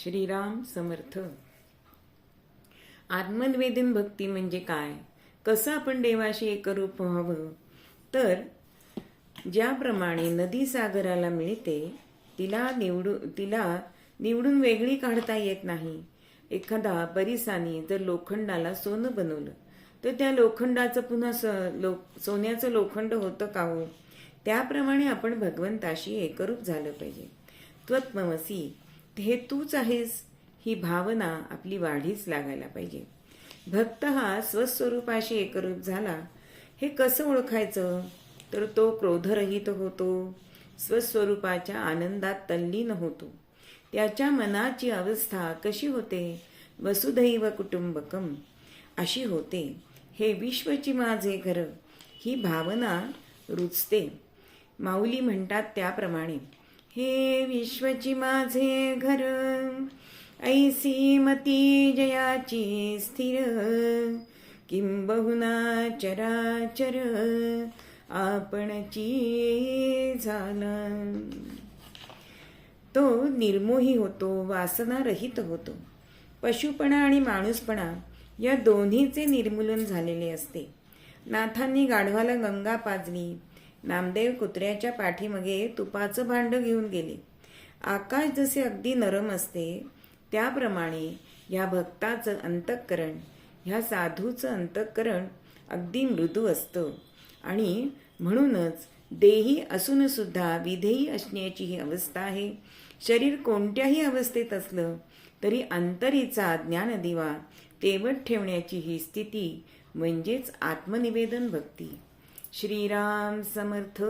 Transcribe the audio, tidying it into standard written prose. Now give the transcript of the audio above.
श्रीराम समर्थ. आत्मनिवेदन भक्ती म्हणजे काय? कसं आपण देवाशी एकरूप व्हावं? तर ज्याप्रमाणे नदी सागराला मिळते, तिला निवडून वेगळी काढता येत नाही. एखादा परिसानी जर लोखंडाला सोनं बनवलं तर त्या लोखंडाचं पुन्हा सोन्याचं लोखंड होतं का हो? त्याप्रमाणे आपण भगवंताशी एकरूप झालं पाहिजे. त्वत्वमसी, हे तूच आहेस, ही भावना आपली वाढीच लागायला पाहिजे. भक्त हा स्वस्वरूपाशी एकरूप झाला. हे कसं ओळखायचं? तर तो क्रोधरहित होतो, स्वस्वरूपाच्या आनंदात तल्लीन होतो. त्याच्या मनाची अवस्था कशी होते? वसुधैव कुटुंबकम अशी होते. हे विश्वची माझे घर, ही भावना रुचते. माऊली म्हणतात त्याप्रमाणे, हे विश्वची माझे घर, ऐसी मती जयाची स्थिर, किंबहुना चराचर आपणची झाला. तो निर्मोही होतो, वासनारहित होतो. पशुपणा आणि माणूसपणा या दोन्हीचे निर्मूलन झालेले असते. नाथांनी गाढवाला गंगा पाजली, नामदेव कुत्र्याच्या पाठीमागे तुपाचं भांड घेऊन गेले. आकाश जसे अगदी नरम असते, त्याप्रमाणे ह्या भक्ताचं अंतःकरण, ह्या साधूचं अंतःकरण अगदी मृदू असतं. आणि म्हणूनच देही असून सुद्धा विधेयी असण्याची ही अवस्था आहे. शरीर कोणत्याही अवस्थेत असलं तरी अंतरीचा ज्ञानदिवा तेवत ठेवण्याची ही स्थिती म्हणजेच आत्मनिवेदन भक्ती. श्रीराम समर्थ.